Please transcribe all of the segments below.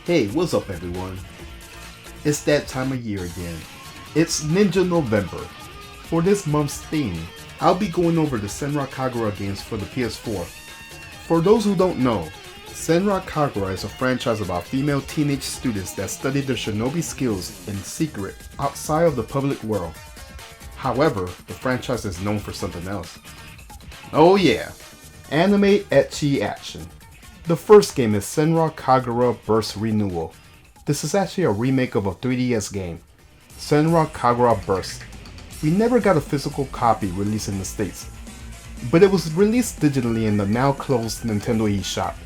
Hey, what's up everyone? It's that time of year again. It's Ninja November. For this month's theme, I'll be going over the Senran Kagura games for the PS4. For those who don't know, Senran Kagura is a franchise about female teenage students that study their shinobi skills in secret outside of the public world. However, the franchise is known for something else. Oh yeah, anime ecchi action. The first game is Senran Kagura Burst Renewal. This is actually a remake of a 3DS game, Senran Kagura Burst. We never got a physical copy released in the States, but it was released digitally in the now closed Nintendo eShop.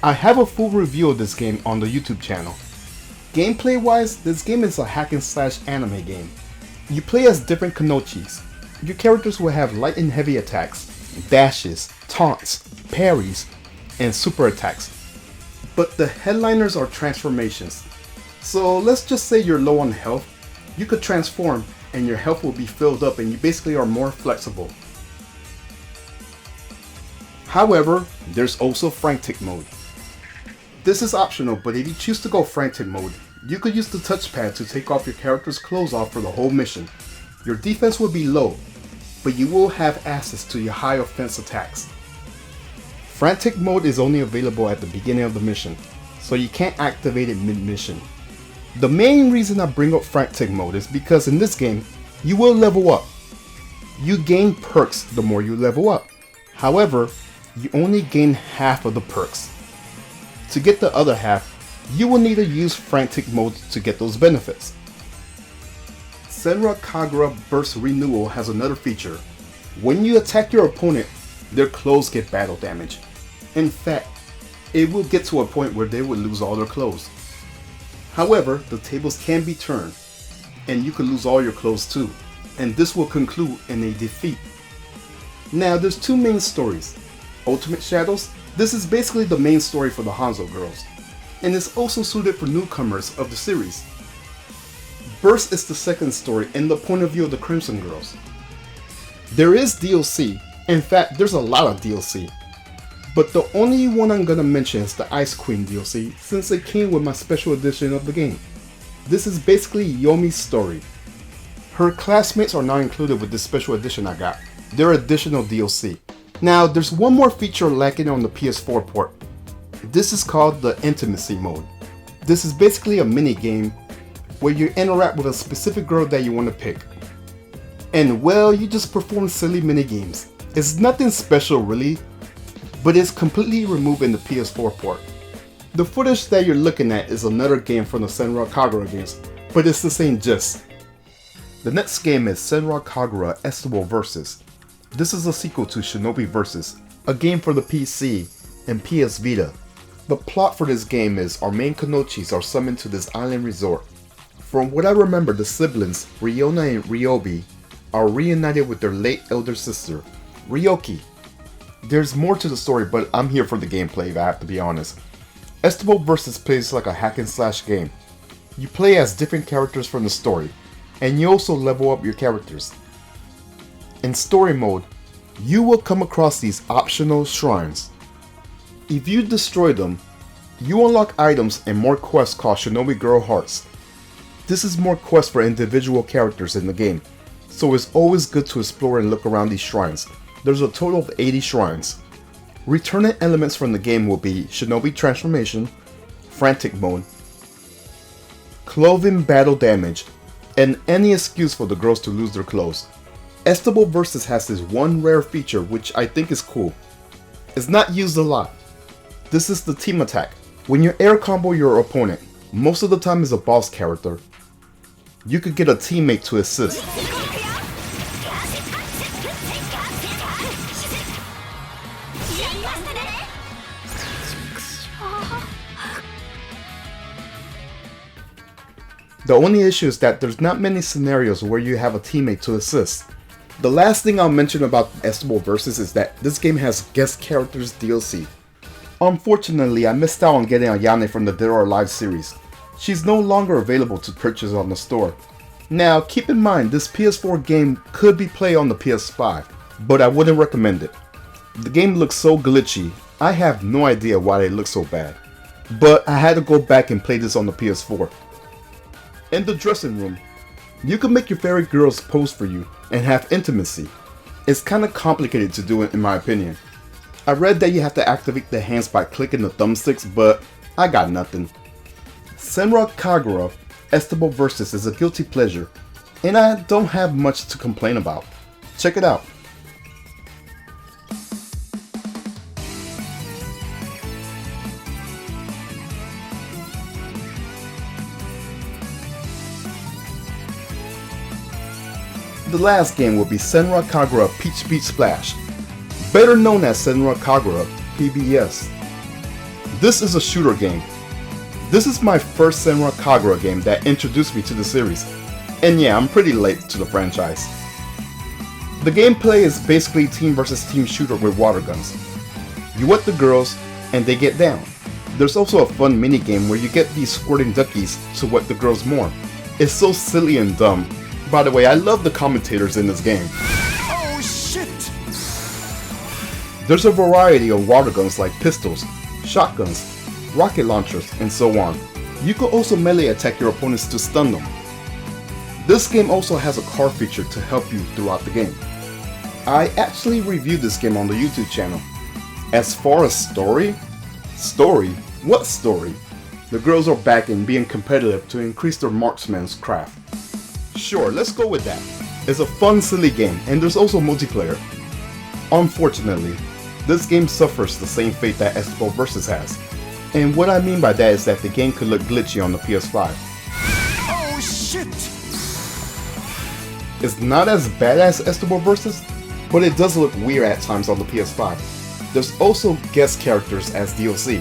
I have a full review of this game on the YouTube channel. Gameplay wise, this game is a hack and slash anime game. You play as different Kanochis. Your characters will have light and heavy attacks, dashes, taunts, parries, and super attacks. But the headliners are transformations. So let's just say you're low on health, you could transform and your health will be filled up and you basically are more flexible. However, there's also frantic mode. This is optional, but if you choose to go frantic mode, you could use the touchpad to take off your character's clothes off for the whole mission. Your defense will be low, but you will have access to your high offense attacks. Frantic mode is only available at the beginning of the mission, so you can't activate it mid-mission. The main reason I bring up frantic mode is because in this game, you will level up. You gain perks the more you level up. However, you only gain half of the perks. To get the other half, you will need to use frantic mode to get those benefits. Senran Kagura Burst Renewal has another feature. When you attack your opponent, their clothes get battle damage. In fact, it will get to a point where they will lose all their clothes. However, the tables can be turned, and you could lose all your clothes too, and this will conclude in a defeat. Now there's two main stories. Ultimate Shadows, this is basically the main story for the Hanzo girls, and is also suited for newcomers of the series. Burst is the second story in the point of view of the Crimson girls. There is DLC, in fact there's a lot of DLC, but the only one I'm gonna mention is the Ice Queen DLC since it came with my special edition of the game. This is basically Yomi's story. Her classmates are not included with this special edition I got. They're additional DLC. Now there's one more feature lacking on the PS4 port. This is called the Intimacy mode. This is basically a mini game where you interact with a specific girl that you want to pick. And well, you just perform silly mini games. It's nothing special really, but it's completely removed in the PS4 port. The footage that you're looking at is another game from the Senran Kagura games, but it's the same gist. The next game is Senran Kagura Estival Versus. This is a sequel to Shinobi Versus, a game for the PC and PS Vita. The plot for this game is our main Kanochis are summoned to this island resort. From what I remember, the siblings, Ryona and Ryobi, are reunited with their late elder sister, Ryoki. There's more to the story, but I'm here for the gameplay if I have to be honest. Estival Versus plays like a hack and slash game. You play as different characters from the story, and you also level up your characters. In story mode, you will come across these optional shrines. If you destroy them, you unlock items and more quests called Shinobi Girl Hearts. This is more quests for individual characters in the game, so it's always good to explore and look around these shrines. There's a total of 80 shrines. Returning elements from the game will be Shinobi Transformation, Frantic Mode, Clothing Battle Damage, and any excuse for the girls to lose their clothes. Estival Versus has this one rare feature which I think is cool. It's not used a lot. This is the team attack. When you air combo your opponent, most of the time is a boss character, you could get a teammate to assist. The only issue is that there's not many scenarios where you have a teammate to assist. The last thing I'll mention about Estival Versus is that this game has guest characters DLC. Unfortunately, I missed out on getting Ayane from the Dead or Alive series. She's no longer available to purchase on the store. Now, keep in mind this PS4 game could be played on the PS5, but I wouldn't recommend it. The game looks so glitchy, I have no idea why it looks so bad. but I had to go back and play this on the PS4. In the dressing room, you can make your favorite girls pose for you and have intimacy. It's kinda complicated to do it in my opinion. I read that you have to activate the hands by clicking the thumbsticks, but I got nothing. Senran Kagura, Estival Versus is a guilty pleasure, and I don't have much to complain about. Check it out. The last game will be Senran Kagura Peach Beach Splash, better known as Senran Kagura PBS. This is a shooter game. This is my first Senran Kagura game that introduced me to the series, and yeah, I'm pretty late to the franchise. The gameplay is basically team versus team shooter with water guns. You wet the girls, and they get down. There's also a fun mini game where you get these squirting duckies to wet the girls more. It's so silly and dumb. By the way, I love the commentators in this game. Oh shit! There's a variety of water guns like pistols, shotguns, rocket launchers, and so on. You can also melee attack your opponents to stun them. This game also has a car feature to help you throughout the game. I actually reviewed this game on the YouTube channel. As far as story? Story? What story? The girls are back and being competitive to increase their marksman's craft. Sure, let's go with that. It's a fun, silly game, and there's also multiplayer. Unfortunately, this game suffers the same fate that Estival Versus has. And what I mean by that is that the game could look glitchy on the PS5. Oh shit! It's not as bad as Estival Versus, but it does look weird at times on the PS5. There's also guest characters as DLC.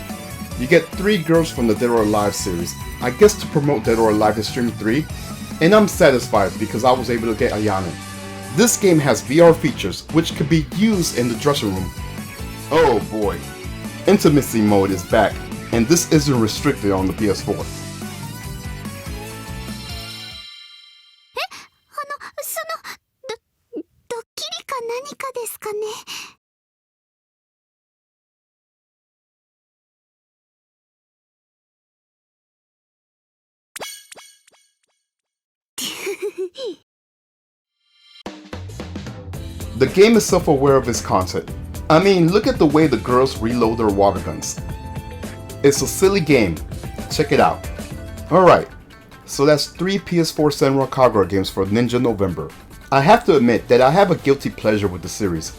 You get 3 girls from the Dead or Alive series, I guess to promote Dead or Alive Extreme 3, and I'm satisfied because I was able to get Ayane. This game has VR features which could be used in the dressing room. Oh boy, Intimacy mode is back, and this isn't restricted on the PS4. ドッキリか何かですかね。The game is self-aware of its content. I mean, look at the way the girls reload their water guns. It's a silly game. Check it out. Alright, so that's 3 PS4 Senran Kagura games for Ninja November. I have to admit that I have a guilty pleasure with the series.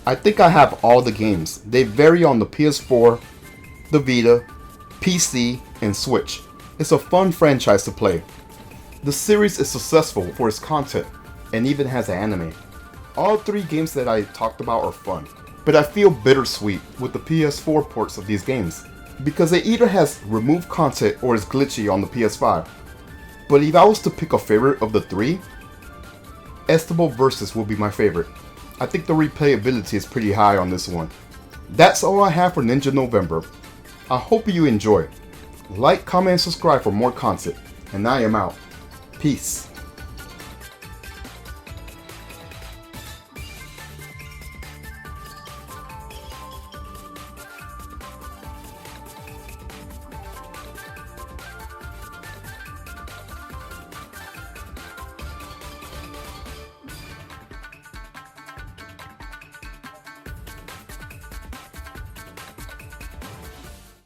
I think I have all the games. They vary on the PS4, the Vita, PC, and Switch. It's a fun franchise to play. The series is successful for its content and even has an anime. All 3 games that I talked about are fun, but I feel bittersweet with the PS4 ports of these games because it either has removed content or is glitchy on the PS5. But if I was to pick a favorite of the 3, Estival Versus will be my favorite. I think the replayability is pretty high on this one. That's all I have for Ninja November. I hope you enjoy. Like, comment, and subscribe for more content. And I am out. Peace.